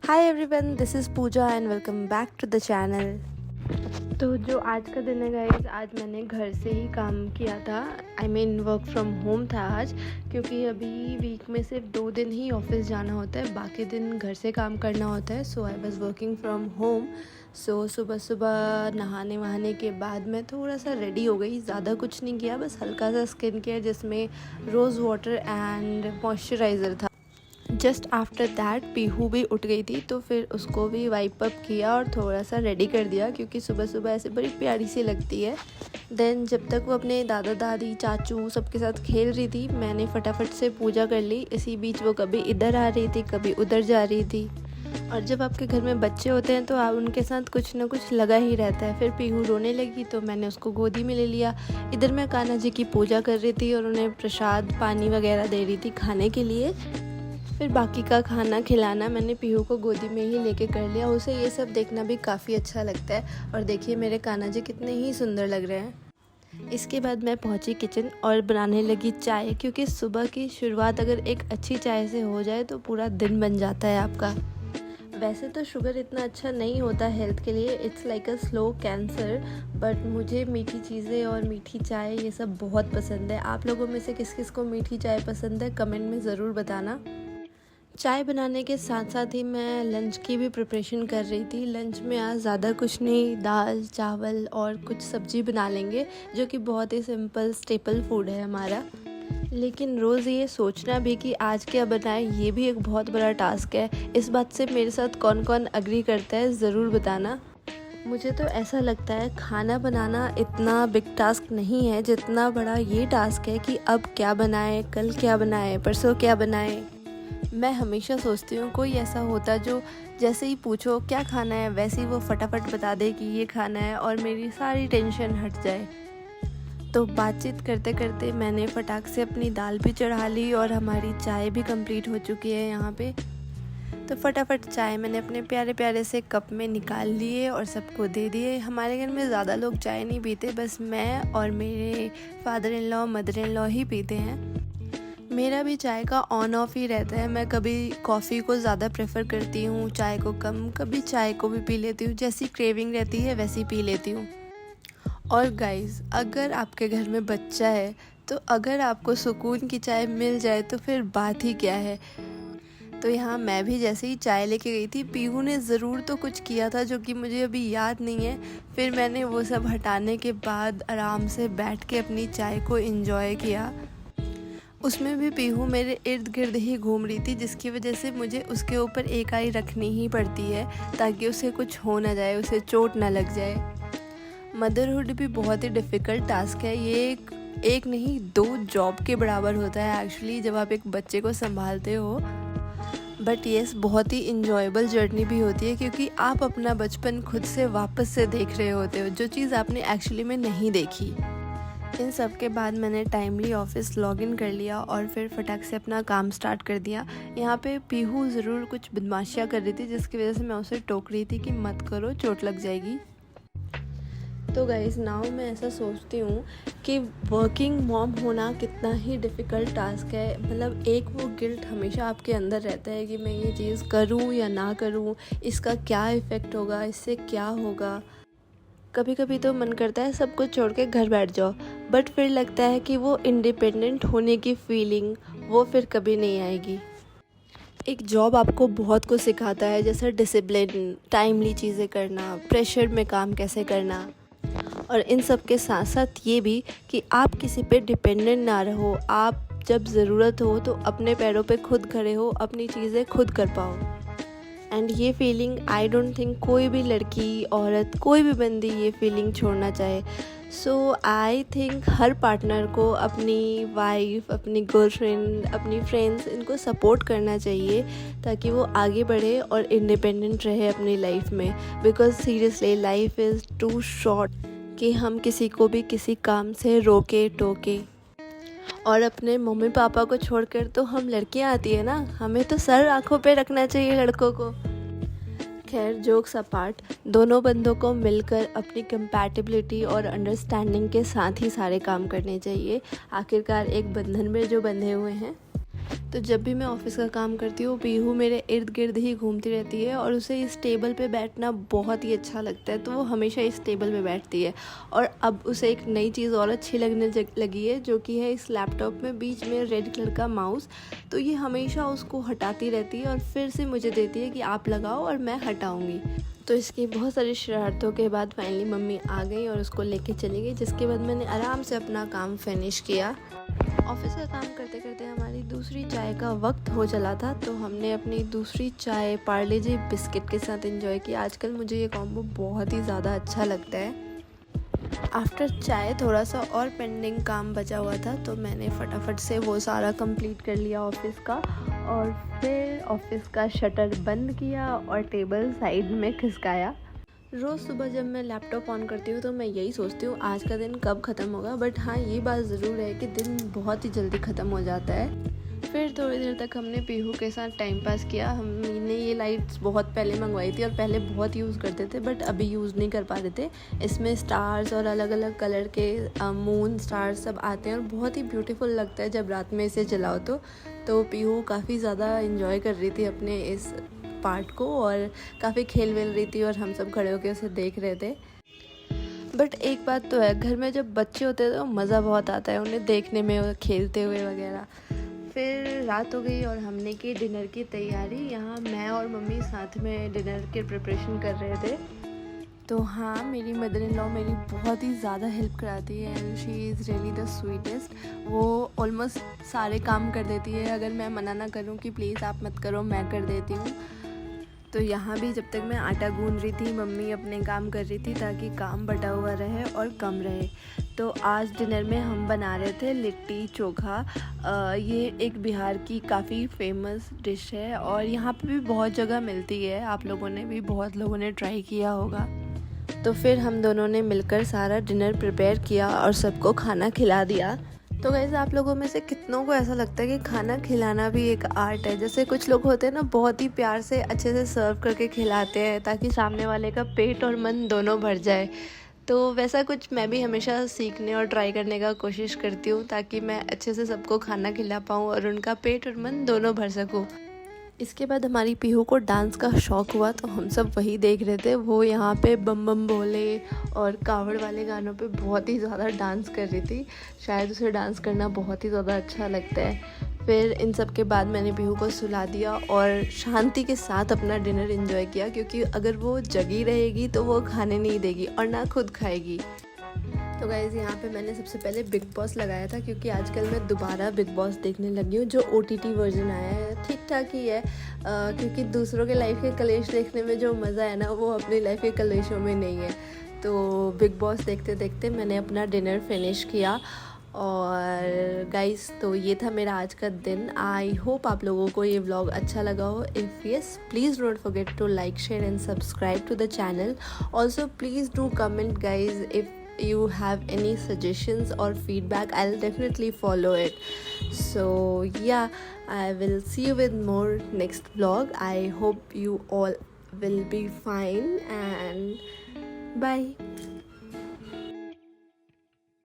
Hi everyone, this is Pooja and welcome back to the channel. तो जो आज का दिन है गाइस, आज मैंने घर से ही काम किया था। वर्क फ्रॉम होम था आज, क्योंकि अभी वीक में सिर्फ 2 दिन ही ऑफिस जाना होता है, बाकी दिन घर से काम करना होता है। So I was working from home. So सुबह सुबह नहाने वहाने के बाद मैं थोड़ा सा रेडी हो गई। ज़्यादा कुछ नहीं किया, बस हल्का सा स्किन केयर जिसमें रोज़ वाटर एंड मॉइस्चराइज़र था। जस्ट आफ्टर दैट पीहू भी उठ गई थी, तो फिर उसको भी वाइप अप किया और थोड़ा सा रेडी कर दिया, क्योंकि सुबह सुबह ऐसे बड़ी प्यारी सी लगती है। देन जब तक वो अपने दादा दादी चाचू सबके साथ खेल रही थी, मैंने फटाफट से पूजा कर ली। इसी बीच वो कभी इधर आ रही थी, कभी उधर जा रही थी। और जब आपके घर में बच्चे होते हैं तो आप उनके साथ कुछ ना कुछ लगा ही रहता है। फिर पीहू रोने लगी तो मैंने उसको गोदी में ले लिया। इधर मैं कान्हा जी की पूजा कर रही थी और उन्हें प्रसाद पानी वगैरह दे रही थी खाने के लिए। फिर बाकी का खाना खिलाना मैंने पीहू को गोदी में ही लेके कर लिया। उसे ये सब देखना भी काफ़ी अच्छा लगता है। और देखिए मेरे कान्हा जी कितने ही सुंदर लग रहे हैं। इसके बाद मैं पहुंची किचन और बनाने लगी चाय, क्योंकि सुबह की शुरुआत अगर एक अच्छी चाय से हो जाए तो पूरा दिन बन जाता है आपका। वैसे तो शुगर इतना अच्छा नहीं होता हेल्थ के लिए, it's like a slow cancer, but मुझे मीठी चीज़ें और मीठी चाय ये सब बहुत पसंद है। आप लोगों में से किस किस को मीठी चाय पसंद है, कमेंट में ज़रूर बताना। चाय बनाने के साथ साथ ही मैं लंच की भी प्रिपरेशन कर रही थी। लंच में आज ज़्यादा कुछ नहीं, दाल चावल और कुछ सब्ज़ी बना लेंगे, जो कि बहुत ही सिंपल स्टेपल फूड है हमारा। लेकिन रोज़ ये सोचना भी कि आज क्या बनाएं, ये भी एक बहुत बड़ा टास्क है। इस बात से मेरे साथ कौन कौन अग्री करता है ज़रूर बताना। मुझे तो ऐसा लगता है खाना बनाना इतना बिग टास्क नहीं है जितना बड़ा ये टास्क है कि अब क्या बनाएं, कल क्या बनाएं, परसों क्या बनाएं। मैं हमेशा सोचती हूँ कोई ऐसा होता जो जैसे ही पूछो क्या खाना है, वैसे ही वो फटाफट बता दे कि ये खाना है और मेरी सारी टेंशन हट जाए। तो बातचीत करते करते मैंने फटाक से अपनी दाल भी चढ़ा ली और हमारी चाय भी कंप्लीट हो चुकी है यहाँ पे। तो फटाफट चाय मैंने अपने प्यारे प्यारे से कप में निकाल लिए और सबको दे दिए। हमारे घर में ज़्यादा लोग चाय नहीं पीते, बस मैं और मेरे father in law mother in law ही पीते हैं। मेरा भी चाय का ऑन ऑफ ही रहता है। मैं कभी कॉफ़ी को ज़्यादा प्रेफर करती हूँ, चाय को कम। कभी चाय को भी पी लेती हूँ, जैसी क्रेविंग रहती है वैसी पी लेती हूँ। और गाइस, अगर आपके घर में बच्चा है तो अगर आपको सुकून की चाय मिल जाए तो फिर बात ही क्या है। तो यहाँ मैं भी जैसे ही चाय लेके गई थी, पीहू ने ज़रूर तो कुछ किया था जो कि मुझे अभी याद नहीं है। फिर मैंने वो सब हटाने के बाद आराम से बैठ के अपनी चाय को एंजॉय किया। उसमें भी पीहू मेरे इर्द गिर्द ही घूम रही थी, जिसकी वजह से मुझे उसके ऊपर एक आई रखनी ही पड़ती है ताकि उसे कुछ हो ना जाए, उसे चोट ना लग जाए। मदरहुड भी बहुत ही डिफ़िकल्ट टास्क है। ये एक नहीं 2 जॉब के बराबर होता है एक्चुअली, जब आप एक बच्चे को संभालते हो। बट येस, बहुत ही इंजॉयबल जर्नी भी होती है, क्योंकि आप अपना बचपन खुद से वापस से देख रहे होते हो, जो चीज़ आपने एक्चुअली में नहीं देखी। इन सब के बाद मैंने टाइमली ऑफिस लॉगिन कर लिया और फिर फटाक से अपना काम स्टार्ट कर दिया। यहाँ पे पीहू ज़रूर कुछ बदमाशियाँ कर रही थी, जिसकी वजह से मैं उसे टोक रही थी कि मत करो, चोट लग जाएगी। तो गाइस, नाउ मैं ऐसा सोचती हूँ कि वर्किंग मॉम होना कितना ही डिफ़िकल्ट टास्क है। मतलब एक वो गिल्ट हमेशा आपके अंदर रहता है कि मैं ये चीज़ करूँ या ना करूँ, इसका क्या इफ़ेक्ट होगा, इससे क्या होगा। कभी कभी तो मन करता है सब कुछ छोड़ के घर बैठ जाओ, बट फिर लगता है कि वो इंडिपेंडेंट होने की फीलिंग वो फिर कभी नहीं आएगी। एक जॉब आपको बहुत कुछ सिखाता है, जैसे डिसिप्लिन, टाइमली चीज़ें करना, प्रेशर में काम कैसे करना, और इन सब के साथ साथ ये भी कि आप किसी पे डिपेंडेंट ना रहो। आप जब ज़रूरत हो तो अपने पैरों पे खुद खड़े हो, अपनी चीज़ें खुद कर पाओ। एंड ये फीलिंग आई डोंट थिंक कोई भी लड़की, औरत, कोई भी बंदी ये फीलिंग छोड़ना चाहे। सो आई थिंक हर पार्टनर को अपनी वाइफ, अपनी गर्लफ्रेंड, अपनी फ्रेंड्स, इनको सपोर्ट करना चाहिए ताकि वो आगे बढ़े और इंडिपेंडेंट रहे अपनी लाइफ में। Because seriously life is too short कि हम किसी को भी किसी काम से रोके टोके। और अपने मम्मी पापा को छोड़कर तो हम लड़कियां आती है ना, हमें तो सर आंखों पे रखना चाहिए लड़कों को। खैर, जोक्स अपार्ट, दोनों बंदों को मिलकर अपनी कंपैटिबिलिटी और अंडरस्टैंडिंग के साथ ही सारे काम करने चाहिए। आखिरकार एक बंधन में जो बंधे हुए हैं। तो जब भी मैं ऑफिस का काम करती हूँ पीहू मेरे इर्द गिर्द ही घूमती रहती है और उसे इस टेबल पे बैठना बहुत ही अच्छा लगता है, तो वो हमेशा इस टेबल पे बैठती है। और अब उसे एक नई चीज़ और अच्छी लगने लगी है, जो कि है इस लैपटॉप में बीच में रेड कलर का माउस। तो ये हमेशा उसको हटाती रहती है और फिर से मुझे देती है कि आप लगाओ और मैं हटाऊँगी। तो इसकी बहुत सारी शरारतों के बाद फाइनली मम्मी आ गई और उसको लेके चली गई, जिसके बाद मैंने आराम से अपना काम फिनिश किया। ऑफिस का काम करते करते हमारी दूसरी चाय का वक्त हो चला था, तो हमने अपनी दूसरी चाय पार्ले जी बिस्किट के साथ एंजॉय किया। आजकल मुझे ये कॉम्बो बहुत ही ज़्यादा अच्छा लगता है। आफ्टर चाय थोड़ा सा और पेंडिंग काम बचा हुआ था, तो मैंने फटाफट से वो सारा कंप्लीट कर लिया ऑफिस का, और फिर ऑफिस का शटर बंद किया और टेबल साइड में खिसकाया। रोज़ सुबह जब मैं लैपटॉप ऑन करती हूँ तो मैं यही सोचती हूँ आज का दिन कब ख़त्म होगा, बट हाँ ये बात ज़रूर है कि दिन बहुत ही जल्दी ख़त्म हो जाता है। फिर थोड़ी देर तक हमने पीहू के साथ टाइम पास किया। हमने ये लाइट्स बहुत पहले मंगवाई थी और पहले बहुत यूज़ करते थे, बट अभी यूज़ नहीं कर पा रहे थे। इसमें स्टार्स और अलग अलग कलर के मून स्टार्स सब आते हैं और बहुत ही ब्यूटीफुल लगता है जब रात में इसे जलाओ तो पीहू काफ़ी ज़्यादा इन्जॉय कर रही थी अपने इस पार्ट को और काफ़ी खेल वेल रही थी और हम सब खड़े होकर उसे देख रहे थे। बट एक बात तो है, घर में जब बच्चे होते हैं तो मज़ा बहुत आता है उन्हें देखने में, खेलते हुए वगैरह। फिर रात हो गई और हमने की डिनर की तैयारी। यहाँ मैं और मम्मी साथ में डिनर के प्रिपरेशन कर रहे थे। तो हाँ, मेरी मदर इन लॉ मेरी बहुत ही ज़्यादा हेल्प कराती है and she is really the sweetest. वो ऑलमोस्ट सारे काम कर देती है, अगर मैं मना ना करूँ कि प्लीज़ आप मत करो मैं कर देती हूँ। तो यहाँ भी जब तक मैं आटा गूंद रही थी मम्मी अपने काम कर रही थी ताकि काम बटा हुआ रहे और कम रहे। तो आज डिनर में हम बना रहे थे लिट्टी चोखा। ये एक बिहार की काफ़ी फेमस डिश है और यहाँ पे भी बहुत जगह मिलती है, आप लोगों ने भी बहुत लोगों ने ट्राई किया होगा। तो फिर हम दोनों ने मिलकर सारा डिनर प्रिपेयर किया और सबको खाना खिला दिया। तो गाइस, आप लोगों में से कितनों को ऐसा लगता है कि खाना खिलाना भी एक आर्ट है? जैसे कुछ लोग होते हैं ना, बहुत ही प्यार से अच्छे से सर्व करके खिलाते हैं ताकि सामने वाले का पेट और मन दोनों भर जाए। तो वैसा कुछ मैं भी हमेशा सीखने और ट्राई करने का कोशिश करती हूँ ताकि मैं अच्छे से सबको खाना खिला पाऊँ और उनका पेट और मन दोनों भर सकूँ। इसके बाद हमारी पीहू को डांस का शौक़ हुआ तो हम सब वही देख रहे थे। वो यहाँ पे बम बम बोले और कावड़ वाले गानों पे बहुत ही ज़्यादा डांस कर रही थी। शायद उसे डांस करना बहुत ही ज़्यादा अच्छा लगता है। फिर इन सब के बाद मैंने पीहू को सुला दिया और शांति के साथ अपना डिनर एंजॉय किया, क्योंकि अगर वो जगी रहेगी तो वो खाने नहीं देगी और ना खुद खाएगी। तो गाइज़, यहाँ पे मैंने सबसे पहले बिग बॉस लगाया था, क्योंकि आजकल मैं दोबारा बिग बॉस देखने लगी हूँ। जो OTT वर्जन आया है ठीक ठाक ही है, क्योंकि दूसरों के लाइफ के कलेश देखने में जो मज़ा है ना, वो अपनी लाइफ के कलेशों में नहीं है। तो बिग बॉस देखते देखते मैंने अपना डिनर फिनिश किया। और गाइज़, तो ये था मेरा आज का दिन। आई होप आप लोगों को ये व्लॉग अच्छा लगा हो। If yes, please don't forget to like, share and subscribe to the channel. Also please do comment guys if you have any suggestions or feedback. I'll definitely follow it. So yeah, I will see you with more next vlog. I hope you all will be fine and bye.